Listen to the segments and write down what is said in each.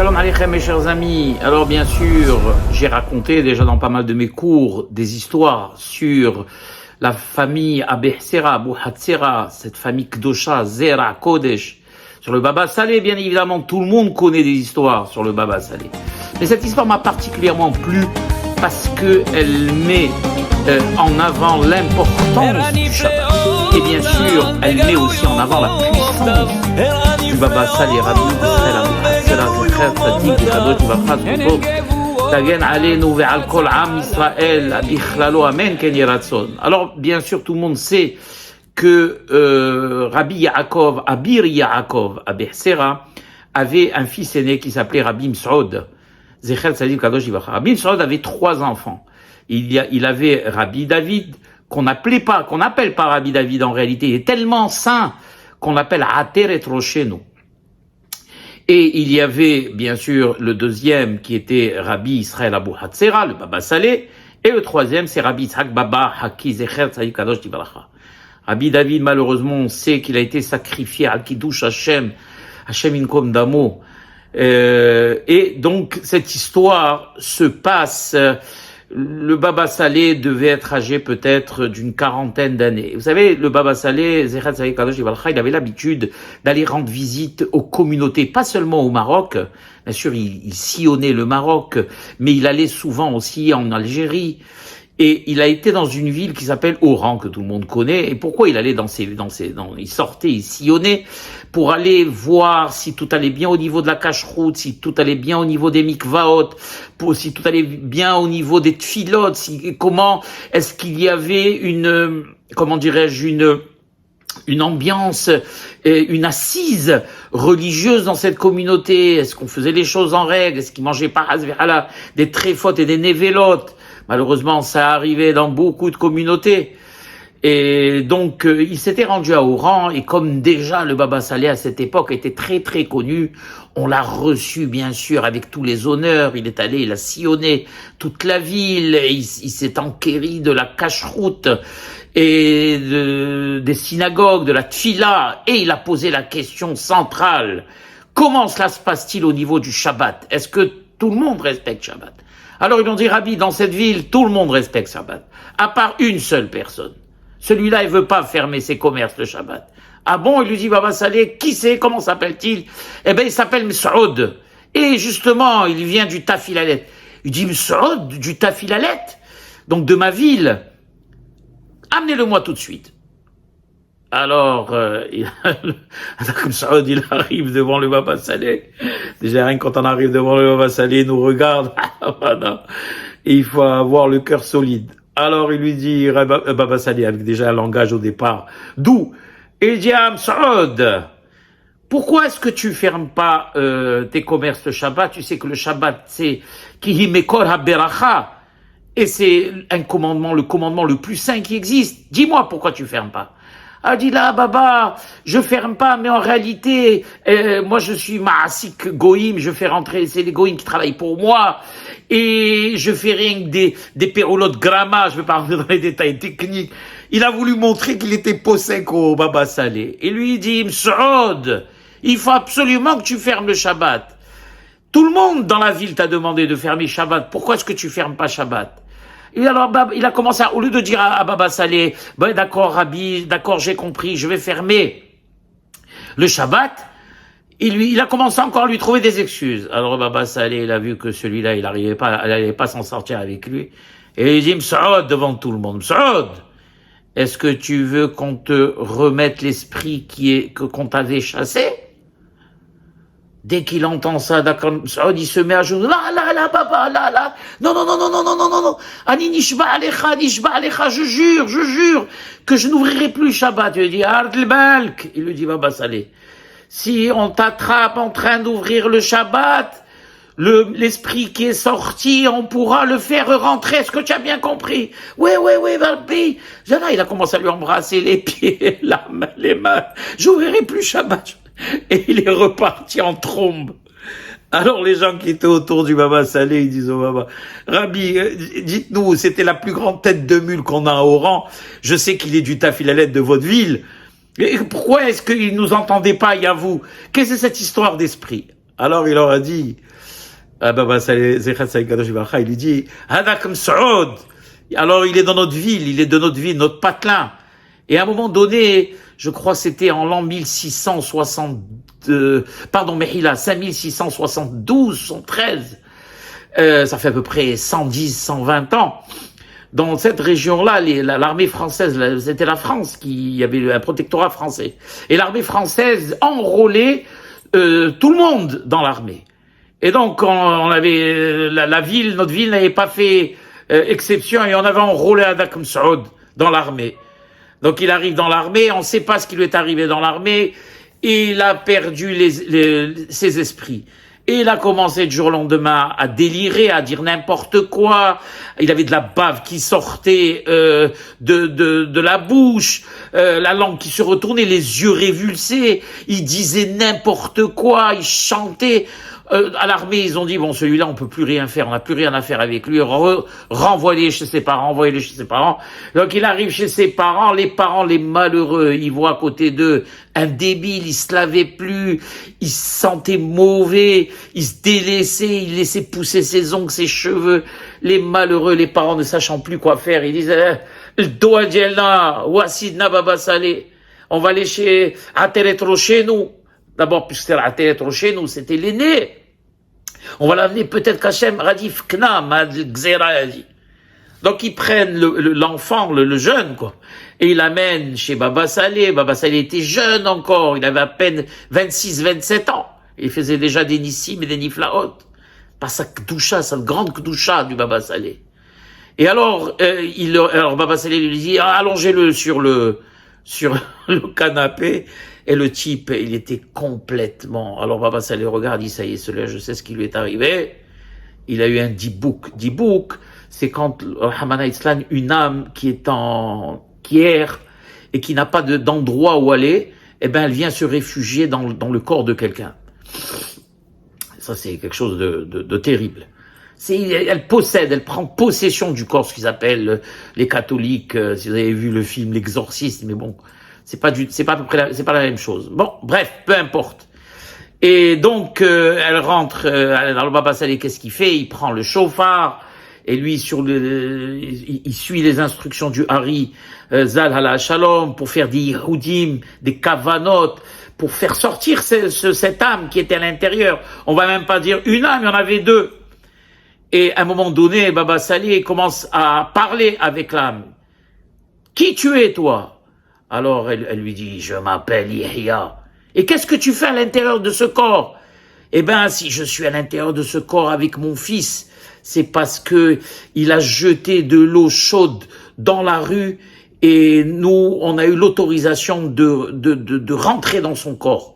Shalom Aleichem mes chers amis. Alors bien sûr, j'ai raconté déjà dans pas mal de mes cours des histoires sur la famille Abehsera, Abu Hatzera, cette famille Kdosha, Zera, Kodesh, sur le Baba Saleh, bien évidemment, tout le monde connaît des histoires sur le Baba Saleh. Mais cette histoire m'a particulièrement plu parce qu'elle met en avant l'importance du Shabbat. Et bien sûr, elle met aussi en avant la puissance du Baba Saleh, Rabbi Israël Abu Hatzera, Zecher Tzadik V'Kadosh V'Vachas V'Tov, Tagen Aleinu Ve'al Kol Am Israël, Bichlalo Amen Ken Yeh Ratzon. Alors, bien sûr, tout le monde sait que Rabbi Yaakov, Abir Yaakov, Abehsera, avait un fils aîné qui s'appelait Rabbi Ms'od, Zecher Tzadik V'Kadosh V'Vachas. Rabbi Ms'od avait 3 enfants. Il avait Rabbi David, qu'on n'appelle pas Rabbi David en réalité, il est tellement saint qu'on l'appelle Ater et Roshenu. Et il y avait bien sûr le deuxième qui était Rabbi Israël Abu Hatzera, le Baba Saleh, et le troisième c'est Rabbi Yitzhak Baba Haki Zecher Tzadik Kadosh Tivracha. Rabbi David, malheureusement, on sait qu'il a été sacrifié à Kiddush Hashem Inkom Damo. Et donc cette histoire se passe. Le Baba Saleh devait être âgé peut-être d'une 40aine d'années. Vous savez, le Baba Saleh, Zecher Tzadik Kadosh Tivracha, il avait l'habitude d'aller rendre visite aux communautés, pas seulement au Maroc. Bien sûr, il sillonnait le Maroc, mais il allait souvent aussi en Algérie. Et il a été dans une ville qui s'appelle Oran, que tout le monde connaît. Et pourquoi il allait il sortait, il sillonnait pour aller voir si tout allait bien au niveau de la cache-route, si tout allait bien au niveau des mikvaot, si tout allait bien au niveau des tfilot, comment est-ce qu'il y avait une ambiance, une assise religieuse dans cette communauté. Est-ce qu'on faisait les choses en règle? Est-ce qu'ils mangeaient pas des tréfotes et des névélotes? Malheureusement, ça arrivait dans beaucoup de communautés. Et donc, il s'était rendu à Oran, et comme déjà le Baba Saleh à cette époque était très très connu, on l'a reçu bien sûr avec tous les honneurs. Il est allé, il a sillonné toute la ville, et il s'est enquéri de la cache-route et des synagogues, de la tfila, et il a posé la question centrale. Comment cela se passe-t-il au niveau du Shabbat? Est-ce que tout le monde respecte Shabbat? Alors ils ont dit, Rabbi, dans cette ville, tout le monde respecte Shabbat, à part une seule personne. Celui-là, il veut pas fermer ses commerces le Shabbat. Ah bon? Il lui dit, Baba Saleh, qui c'est? Comment s'appelle-t-il? Eh ben, il s'appelle Ms'od. Et justement, il vient du Tafilalet. Il dit, Ms'od, du Tafilalet? Donc de ma ville. Amenez-le-moi tout de suite. Alors, comme Saoud, il arrive devant le Baba Saleh. Déjà, rien que quand on arrive devant le Baba Saleh, il nous regarde. Voilà. Et il faut avoir le cœur solide. Alors, il lui dit, Baba Saleh, avec déjà un langage au départ, d'où? Et il dit à Saoud, pourquoi est-ce que tu fermes pas tes commerces le Shabbat? Tu sais que le Shabbat, c'est Kihi Mekor HaBeracha. Et c'est le commandement le plus saint qui existe. Dis-moi pourquoi tu fermes pas. Ah, dit là, Baba, je ferme pas, mais en réalité, moi je suis Maasik Goïm, je fais rentrer, c'est les Goïm qui travaillent pour moi, et je fais rien que des péroulotes gramma, je vais pas rentrer dans les détails techniques. Il a voulu montrer qu'il était possèque au Baba Saleh. Et lui, il dit, Ms'od, il faut absolument que tu fermes le Shabbat. Tout le monde dans la ville t'a demandé de fermer Shabbat, pourquoi est-ce que tu fermes pas Shabbat? Et alors, il a commencé au lieu de dire à Baba Saleh, ben d'accord, Rabbi, d'accord, j'ai compris, je vais fermer le Shabbat, il a commencé encore à lui trouver des excuses. Alors, Baba Saleh, il a vu que celui-là, il n'allait pas s'en sortir avec lui. Et il dit, Ms'od, devant tout le monde, Ms'od, est-ce que tu veux qu'on te remette l'esprit qu'on t'avait chassé? Dès qu'il entend ça, d'accord, il se met à jouer. Là, Baba, là. Non. Ani nishba alecha, je jure que je n'ouvrirai plus le Shabbat. Il dit, Ardl-Balk. Il lui dit, Baba Saleh, si on t'attrape en train d'ouvrir le Shabbat, l'esprit qui est sorti, on pourra le faire rentrer. Est-ce que tu as bien compris? Oui, Rabbi. Il a commencé à lui embrasser les pieds, les mains. J'ouvrirai plus Shabbat. Et il est reparti en trombe. Alors les gens qui étaient autour du Baba Saleh, ils disent au Baba, Rabbi, dites-nous, c'était la plus grande tête de mule qu'on a à Oran. Je sais qu'il est du Tafilalet de votre ville. Et pourquoi est-ce qu'il nous entendait pas, il y a vous? Qu'est-ce que c'est cette histoire d'esprit? Alors il leur a dit, Baba Saleh, Zechat Saïd Kadosh Baruch Hu, il lui dit, Hadak M'Saoud. Alors il est dans notre ville, il est de notre ville, notre patelin. Et à un moment donné, je crois que c'était en l'an 5672, 113, ça fait à peu près 110, 120 ans. Dans cette région-là, l'armée française, c'était la France il y avait un protectorat français. Et l'armée française enrôlait tout le monde dans l'armée. Et donc, on avait notre ville n'avait pas fait exception et on avait enrôlé Hadak M'Saoud dans l'armée. Donc il arrive dans l'armée, on ne sait pas ce qui lui est arrivé dans l'armée, et il a perdu ses esprits. Et il a commencé du jour au lendemain à délirer, à dire n'importe quoi. Il avait de la bave qui sortait de la bouche, la langue qui se retournait, les yeux révulsés. Il disait n'importe quoi, il chantait. À l'armée, ils ont dit, bon, celui-là, on peut plus rien faire, on n'a plus rien à faire avec lui, renvoyez-le chez ses parents, envoyez-le chez ses parents. Donc, il arrive chez ses parents, les malheureux, ils voient à côté d'eux un débile, il se lavait plus, il se sentait mauvais, il se délaissait, il laissait pousser ses ongles, ses cheveux. Les malheureux, les parents ne sachant plus quoi faire, ils disent, Doa Djelna, Wassidna Baba Saleh, on va aller chez Ateretro chez nous. D'abord, puisque c'était Ateretro chez nous, c'était l'aîné. On va l'amener peut-être qu'Hachem Radif Knam, Gzera. Donc ils prennent l'enfant, le jeune, quoi, et ils l'amènent chez Baba Saleh. Baba Saleh était jeune encore, il avait à peine 26, 27 ans. Il faisait déjà des nissim et des niflaot. Pas sa kdoucha, cette grande kdoucha du Baba Saleh. Et alors, Baba Saleh lui dit, allongez-le sur le canapé. Et le type, il était complètement... Alors Baba Saleh regarde, il dit, ça y est, celui-là, je sais ce qui lui est arrivé. Il a eu un dibouk. Dibouk, c'est quand, Rahmana Islam, une âme qui erre et qui n'a pas d'endroit où aller, eh ben, elle vient se réfugier dans le corps de quelqu'un. Ça, c'est quelque chose de terrible. Elle prend possession du corps, ce qu'ils appellent les catholiques, si vous avez vu le film L'Exorciste, mais bon, c'est pas la même chose. Bon, bref, peu importe. Et donc, elle rentre dans le Baba Saleh, qu'est-ce qu'il fait? Il prend le chauffard, et lui, il suit les instructions du Hari, Zal Hala Shalom, pour faire des Yehudim, des Kavanot, pour faire sortir cette âme qui était à l'intérieur. On va même pas dire une âme, il y en avait deux. Et à un moment donné, Baba Saleh commence à parler avec l'âme. Qui tu es, toi? Alors elle lui dit, je m'appelle Yahya. Et qu'est-ce que tu fais à l'intérieur de ce corps? Eh ben, si je suis à l'intérieur de ce corps avec mon fils, c'est parce que il a jeté de l'eau chaude dans la rue et nous, on a eu l'autorisation de rentrer dans son corps.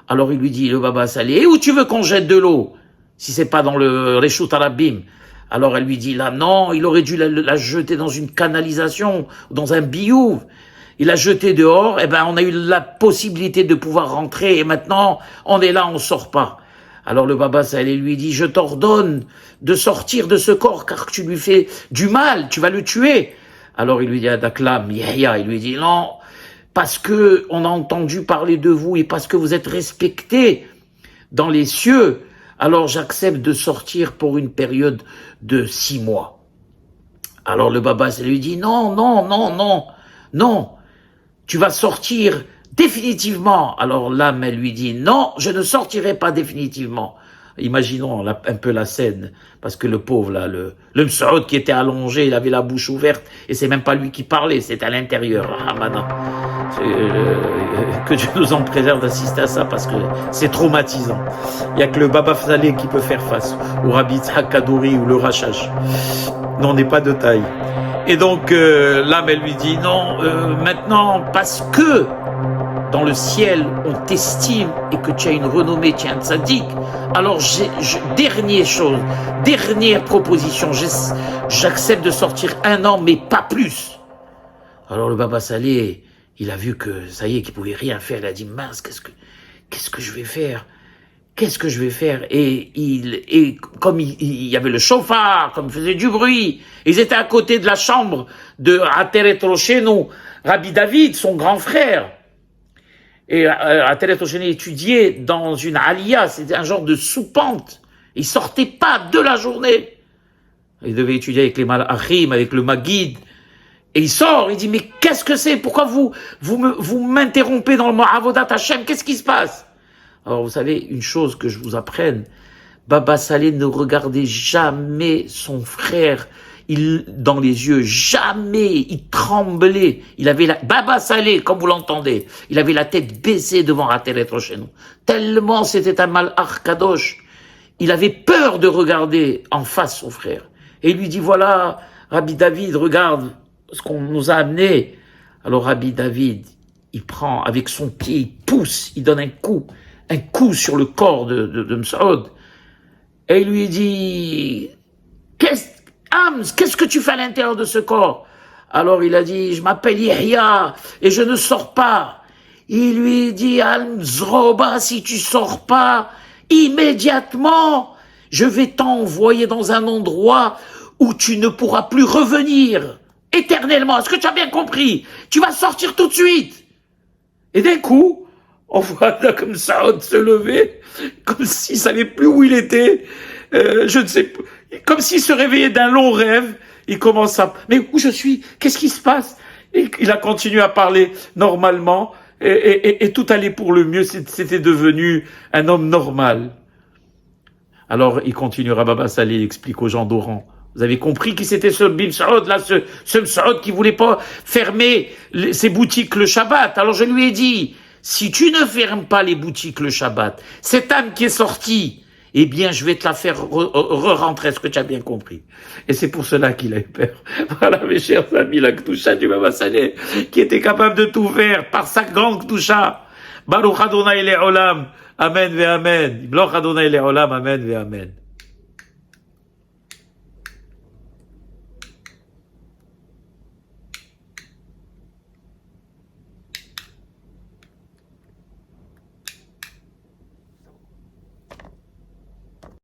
Alors il lui dit, le Baba Saleh, et où tu veux qu'on jette de l'eau? Si c'est pas dans le Reshut Arabim. Alors elle lui dit, là, non, il aurait dû la jeter dans une canalisation, dans un biou. Il a jeté dehors, eh ben, on a eu la possibilité de pouvoir rentrer, et maintenant, on est là, on sort pas. Alors le Baba Saleh lui dit, je t'ordonne de sortir de ce corps, car tu lui fais du mal, tu vas le tuer. Alors il lui dit à Daklam, Yahya, il lui dit, non, parce que on a entendu parler de vous, et parce que vous êtes respecté dans les cieux, alors j'accepte de sortir pour une période de 6 mois. Alors le Baba Saleh lui dit, non, tu vas sortir définitivement. Alors l'âme, elle lui dit, non, je ne sortirai pas définitivement. Imaginons un peu la scène, parce que le pauvre, là, le M'Saoud qui était allongé, il avait la bouche ouverte, et c'est même pas lui qui parlait, c'était à l'intérieur. Que Dieu nous en préserve d'assister à ça, parce que c'est traumatisant. Il y a que le Baba Saleh qui peut faire face, ou Rabbi Yitzhak Kadouri, ou le Rachaj. Non, on n'est pas de taille. Et donc, l'âme, elle lui dit, non, maintenant, parce que dans le ciel, on t'estime et que tu as une renommée, tu es un tzaddik, alors dernière proposition, j'accepte de sortir 1 an, mais pas plus. Alors le Baba Saleh, il a vu que ça y est, qu'il pouvait rien faire, il a dit, mince, qu'est-ce que je vais faire? Qu'est-ce que je vais faire? Et comme il y avait le chauffard, comme il faisait du bruit, ils étaient à côté de la chambre de Ateretro chez nous, Rabbi David, son grand frère. Et Atelet Osheni étudiait dans une aliyah, c'était un genre de soupente. Il sortait pas de la journée. Il devait étudier avec les malachim, avec le Maguid. Et il sort, il dit, mais qu'est-ce que c'est? Pourquoi vous m'interrompez dans le mot Avodat Hashem? Qu'est-ce qui se passe? Alors, vous savez, une chose que je vous apprenne, Baba Saleh ne regardait jamais son frère dans les yeux, jamais, il tremblait. Il avait Baba Saleh, comme vous l'entendez, il avait la tête baissée devant Atelet Osheni. Tellement c'était un malach kadosh. Il avait peur de regarder en face son frère. Et il lui dit, voilà, Rabbi David, regarde ce qu'on nous a amené. Alors Rabbi David, il prend avec son pied, il pousse, il donne un coup sur le corps de Msaoud. Et il lui dit, qu'est-ce que tu fais à l'intérieur de ce corps? Alors il a dit, je m'appelle Yahya et je ne sors pas. Il lui dit, Al-Mzroba, si tu sors pas, immédiatement, je vais t'envoyer dans un endroit où tu ne pourras plus revenir éternellement. Est-ce que tu as bien compris? Tu vas sortir tout de suite. Et d'un coup, on voit comme ça se lever, comme s'il savait plus où il était. Je ne sais pas. Comme s'il se réveillait d'un long rêve. Il commence à... Mais où je suis? Qu'est-ce qui se passe? Et il a continué à parler normalement. Et tout allait pour le mieux. C'était devenu un homme normal. Alors, il continuera, Baba Saleh, il explique aux gens d'Oran. Vous avez compris qui c'était ce Bin Saoud, là, ce Saoud qui voulait pas fermer ses boutiques le Shabbat. Alors je lui ai dit, si tu ne fermes pas les boutiques le Shabbat, cette âme qui est sortie, eh bien, je vais te la faire re-rentrer, est-ce que tu as bien compris? Et c'est pour cela qu'il a eu peur. Voilà, mes chers amis, la K'tusha du Baba Saleh, qui était capable de tout faire par sa grande K'tusha. Baruch Adonai Le'olam, Amen ve Amen. Baruch Adonai Le'olam, Amen ve Amen.